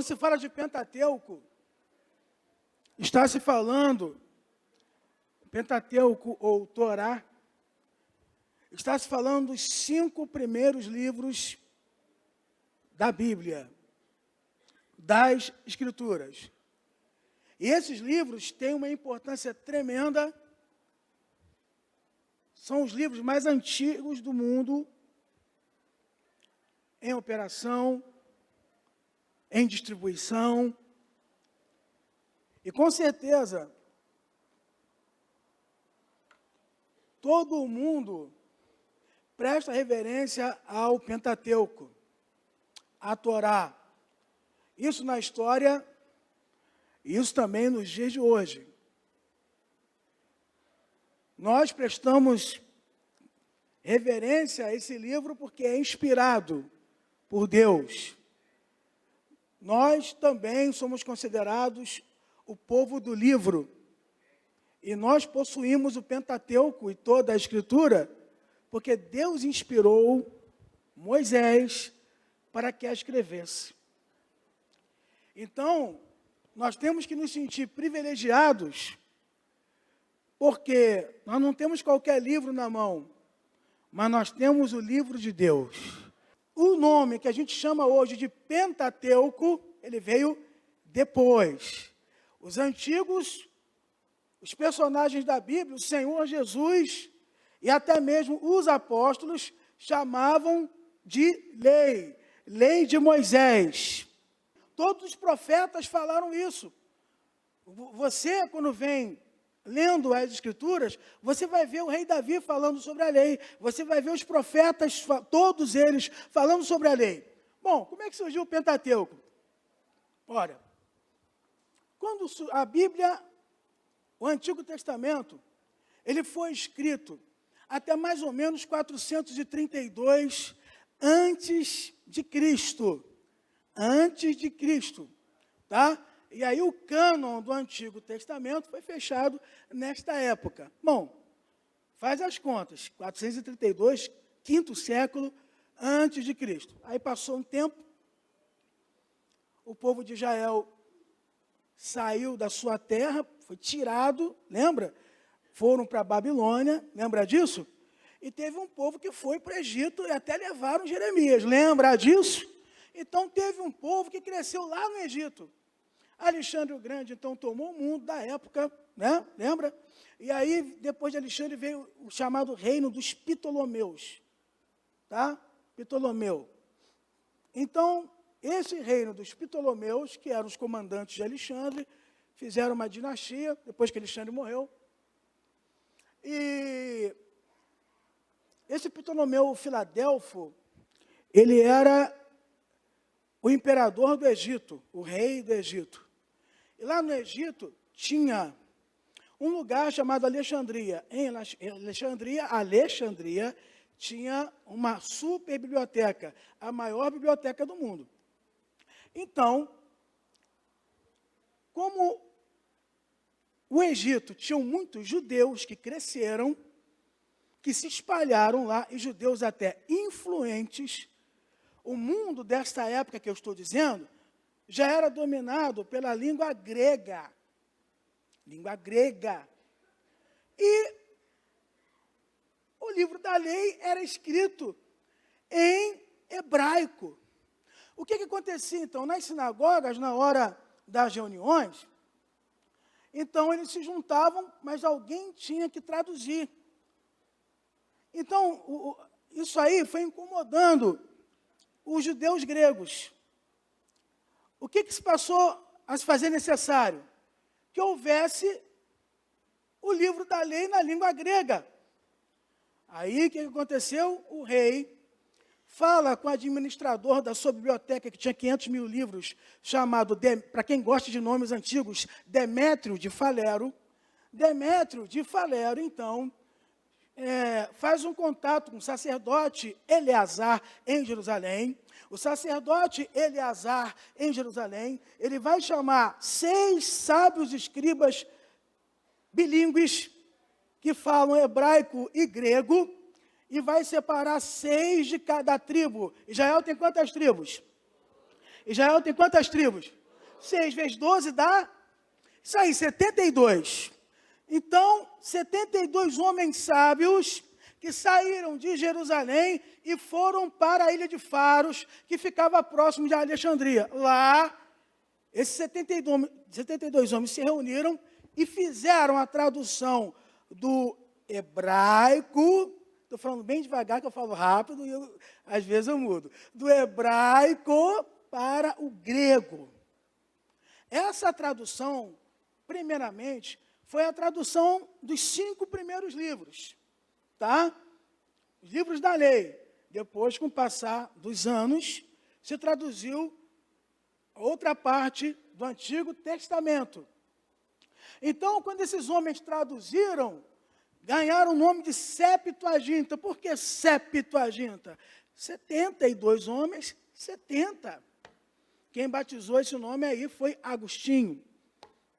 se fala de Pentateuco, está se falando, Pentateuco ou Torá, está se falando dos 5 primeiros livros da Bíblia, das Escrituras. E esses livros têm uma importância tremenda, são os livros mais antigos do mundo, em operação, em distribuição, e com certeza, todo o mundo presta reverência ao Pentateuco, à Torá. Isso na história, isso também nos dias de hoje. Nós prestamos reverência a esse livro porque é inspirado por Deus. Nós também somos considerados o povo do livro. E nós possuímos o Pentateuco e toda a Escritura porque Deus inspirou Moisés para que a escrevesse. Então, nós temos que nos sentir privilegiados porque nós não temos qualquer livro na mão, mas nós temos o livro de Deus. O nome que a gente chama hoje de Pentateuco, ele veio depois. Os antigos, os personagens da Bíblia, o Senhor Jesus e até mesmo os apóstolos chamavam de lei, lei de Moisés. Todos os profetas falaram isso. Você, quando vem lendo as Escrituras, você vai ver o rei Davi falando sobre a lei, você vai ver os profetas, todos eles, falando sobre a lei. Bom, como é que surgiu o Pentateuco? Olha, quando a Bíblia, o Antigo Testamento, ele foi escrito até mais ou menos 432 antes de Cristo. Antes de Cristo, tá? E aí o cânon do Antigo Testamento foi fechado nesta época. Bom, faz as contas, 432, quinto século antes de Cristo. Aí passou um tempo, o povo de Israel saiu da sua terra, foi tirado, lembra? Foram para a Babilônia, lembra disso? E teve um povo que foi para o Egito e até levaram Jeremias, lembra disso? Então teve um povo que cresceu lá no Egito. Alexandre o Grande, então, tomou o mundo da época, né? Lembra? E aí, depois de Alexandre, veio o chamado reino dos Ptolomeus. Tá? Ptolomeu. Então, esse reino dos Ptolomeus, que eram os comandantes de Alexandre, fizeram uma dinastia, depois que Alexandre morreu. E esse Ptolomeu Filadelfo, ele era o imperador do Egito, o rei do Egito. E lá no Egito tinha um lugar chamado Alexandria. Em Alexandria tinha uma super biblioteca, a maior biblioteca do mundo. Então, como o Egito tinha muitos judeus que cresceram, que se espalharam lá, e judeus até influentes, o mundo desta época que eu estou dizendo, já era dominado pela língua grega. Língua grega. E o livro da lei era escrito em hebraico. O que acontecia, então? Nas sinagogas, na hora das reuniões, então eles se juntavam, mas alguém tinha que traduzir. Então, isso aí foi incomodando os judeus gregos. O que se passou a se fazer necessário? Que houvesse o livro da lei na língua grega. Aí, o que aconteceu? O rei fala com o administrador da sua biblioteca, que tinha 500 mil livros, chamado, para quem gosta de nomes antigos, Demétrio de Falero. Demétrio de Falero, então, faz um contato com o sacerdote Eleazar em Jerusalém. O sacerdote Eleazar em Jerusalém, ele vai chamar 6 sábios escribas bilíngues que falam hebraico e grego e vai separar 6 de cada tribo. Israel tem quantas tribos? Israel tem quantas tribos? 6 vezes 12 dá? Isso aí, 72. Então, 72 homens sábios que saíram de Jerusalém e foram para a ilha de Faros, que ficava próximo de Alexandria. Lá, esses 72 homens se reuniram e fizeram a tradução do hebraico. Estou falando bem devagar, que eu falo rápido e às vezes eu mudo. Do hebraico para o grego. Essa tradução, primeiramente, foi a tradução dos 5 primeiros livros, tá? Os livros da lei. Depois, com o passar dos anos, se traduziu outra parte do Antigo Testamento. Então, quando esses homens traduziram, ganharam o nome de Septuaginta. Por que Septuaginta? 72 homens, 70. Quem batizou esse nome aí foi Agostinho.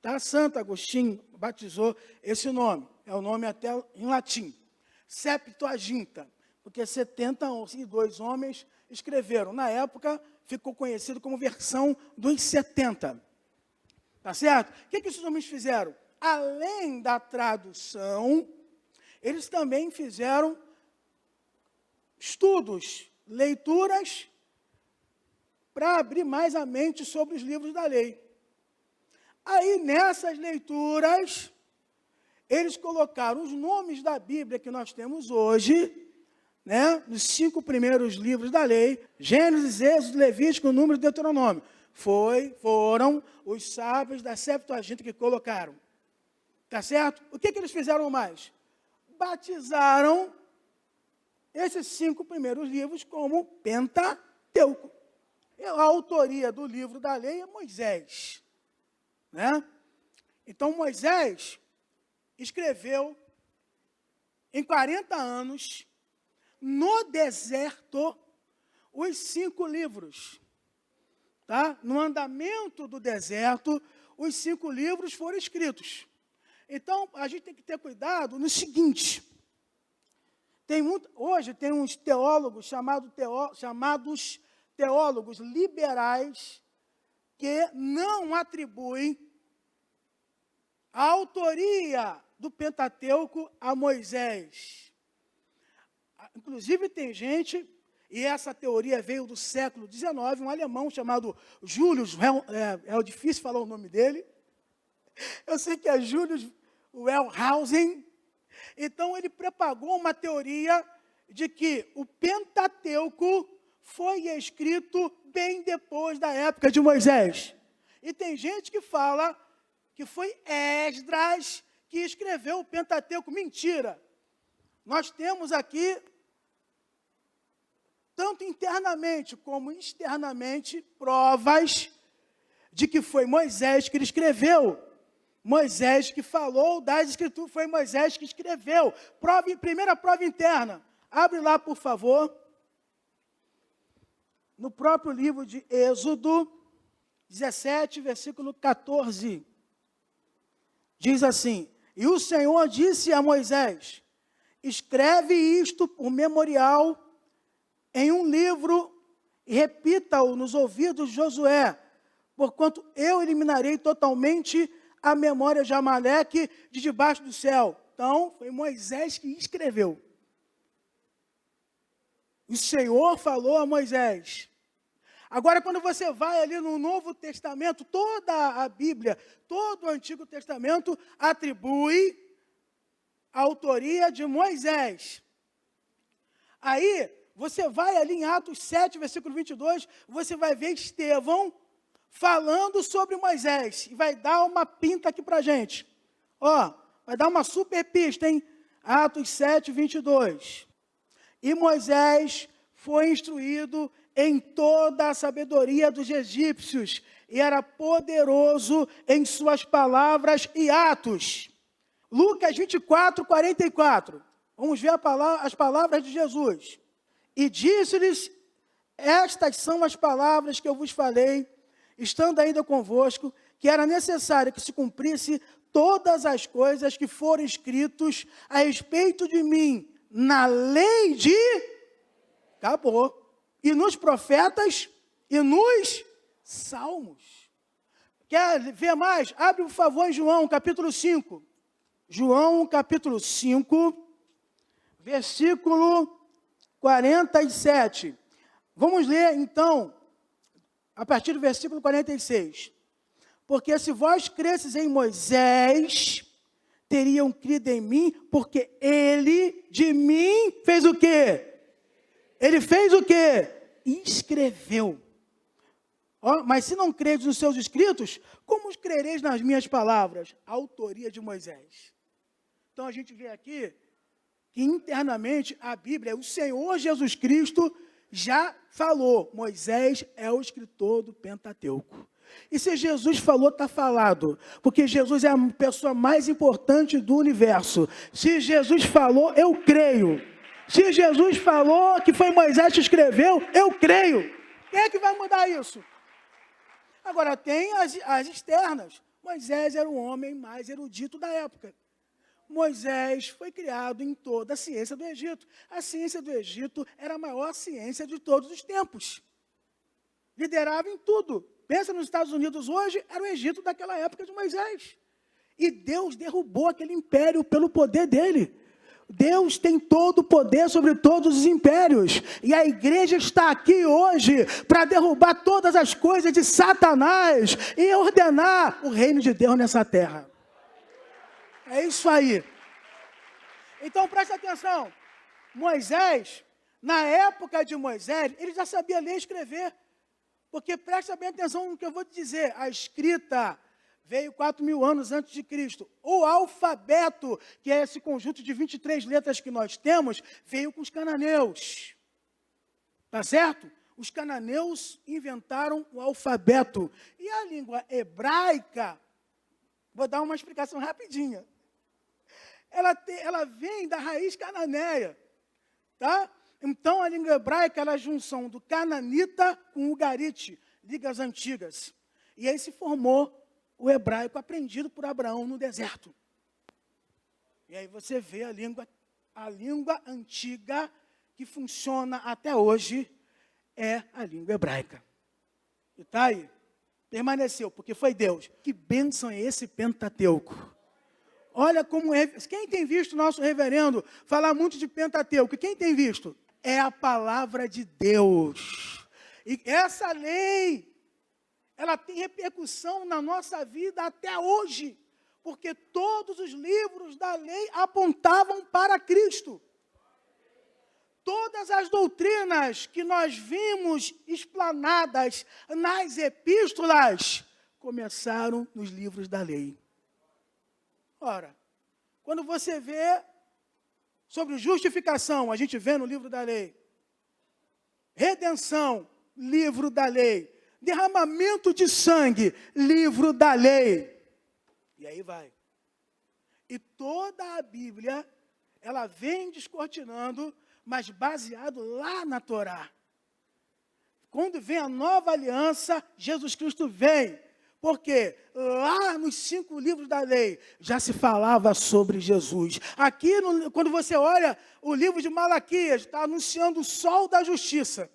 Tá? Santo Agostinho batizou esse nome. É o nome até em latim. Septuaginta. Porque 72 homens escreveram. Na época, ficou conhecido como versão dos 70. Tá certo? O que esses homens fizeram? Além da tradução, eles também fizeram estudos, leituras, para abrir mais a mente sobre os livros da lei. Aí, nessas leituras, eles colocaram os nomes da Bíblia que nós temos hoje, né, nos 5 primeiros livros da lei, Gênesis, Êxodo, Levítico, Número e Deuteronômio. Foram os sábios da Septuaginta que colocaram. Tá certo? O que eles fizeram mais? Batizaram esses 5 primeiros livros como Pentateuco. A autoria do livro da lei é Moisés, né? Então, Moisés escreveu em 40 anos, no deserto, os 5 livros. Tá? No andamento do deserto, os 5 livros foram escritos. Então, a gente tem que ter cuidado no seguinte. Hoje tem uns teólogos chamados teólogos liberais que não atribuem a autoria do Pentateuco a Moisés. Inclusive, tem gente, e essa teoria veio do século XIX, um alemão chamado Julius, é difícil falar o nome dele, eu sei que é Julius Wellhausen. Então, ele propagou uma teoria de que o Pentateuco foi escrito bem depois da época de Moisés. E tem gente que fala que foi Esdras que escreveu o Pentateuco. Mentira! Nós temos aqui, tanto internamente como externamente, provas de que foi Moisés que ele escreveu. Moisés que falou das Escrituras, foi Moisés que escreveu. Primeira prova interna. Abre lá, por favor. No próprio livro de Êxodo 17, versículo 14. Diz assim: E o Senhor disse a Moisés: escreve isto por memorial em um livro e repita-o nos ouvidos de Josué, porquanto eu eliminarei totalmente a memória de Amaleque de debaixo do céu. Então, foi Moisés que escreveu. O Senhor falou a Moisés. Agora, quando você vai ali no Novo Testamento, toda a Bíblia, todo o Antigo Testamento atribui a autoria de Moisés. Aí, você vai ali em Atos 7, versículo 22, você vai ver Estevão falando sobre Moisés. E vai dar uma pinta aqui para a gente. Ó, vai dar uma super pista, hein? Atos 7, 22. E Moisés foi instruído em toda a sabedoria dos egípcios, e era poderoso em suas palavras e atos. Lucas 24, 44. Vamos ver as palavras de Jesus. E disse-lhes: estas são as palavras que eu vos falei, estando ainda convosco, que era necessário que se cumprisse todas as coisas que foram escritas a respeito de mim na lei de... Acabou. E nos profetas e nos Salmos. Quer ver mais? Abre, por favor, em João, capítulo 5. João, capítulo 5, versículo 47. Vamos ler, então, a partir do versículo 46. Porque se vós cresces em Moisés, teriam crido em mim, porque ele de mim fez o quê? Ele fez o quê? Escreveu. Mas se não credes nos seus escritos, como crereis nas minhas palavras? A autoria de Moisés. Então a gente vê aqui que internamente a Bíblia, o Senhor Jesus Cristo já falou. Moisés é o escritor do Pentateuco. E se Jesus falou, está falado. Porque Jesus é a pessoa mais importante do universo. Se Jesus falou, eu creio. Se Jesus falou que foi Moisés que escreveu, eu creio. Quem é que vai mudar isso? Agora, tem as externas. Moisés era o homem mais erudito da época. Moisés foi criado em toda a ciência do Egito. A ciência do Egito era a maior ciência de todos os tempos. Liderava em tudo. Pensa nos Estados Unidos hoje, era o Egito daquela época de Moisés. E Deus derrubou aquele império pelo poder dele. Deus tem todo o poder sobre todos os impérios. E a igreja está aqui hoje para derrubar todas as coisas de Satanás e ordenar o reino de Deus nessa terra. É isso aí. Então presta atenção. Moisés, na época de Moisés, ele já sabia ler e escrever. Porque presta bem atenção no que eu vou te dizer. A escrita veio 4.000 anos antes de Cristo. O alfabeto, que é esse conjunto de 23 letras que nós temos, veio com os cananeus. Tá certo? Os cananeus inventaram o alfabeto. E a língua hebraica, vou dar uma explicação rapidinha. Ela vem da raiz cananeia. Tá? Então, a língua hebraica é a junção do cananita com o ugarite, línguas antigas. E aí se formou o hebraico aprendido por Abraão no deserto. E aí você vê a língua antiga que funciona até hoje é a língua hebraica. E está aí, permaneceu, porque foi Deus. Que bênção é esse Pentateuco? Olha como é. Quem tem visto o nosso reverendo falar muito de Pentateuco? Quem tem visto? É a palavra de Deus. E essa lei, ela tem repercussão na nossa vida até hoje, porque todos os livros da lei apontavam para Cristo. Todas as doutrinas que nós vimos explanadas nas epístolas começaram nos livros da lei. Ora, quando você vê sobre justificação, a gente vê no livro da lei. Redenção, livro da lei. Derramamento de sangue, livro da lei. E aí vai. E toda a Bíblia, ela vem descortinando, mas baseado lá na Torá. Quando vem a nova aliança, Jesus Cristo vem. Porque lá nos 5 livros da lei já se falava sobre Jesus. Aqui, quando você olha o livro de Malaquias, está anunciando o sol da justiça.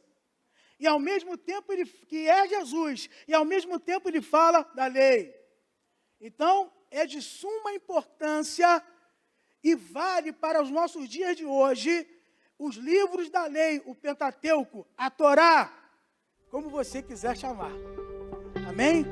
E ao mesmo tempo, que é Jesus, e ao mesmo tempo ele fala da lei. Então, é de suma importância e vale para os nossos dias de hoje os livros da lei, o Pentateuco, a Torá, como você quiser chamar. Amém?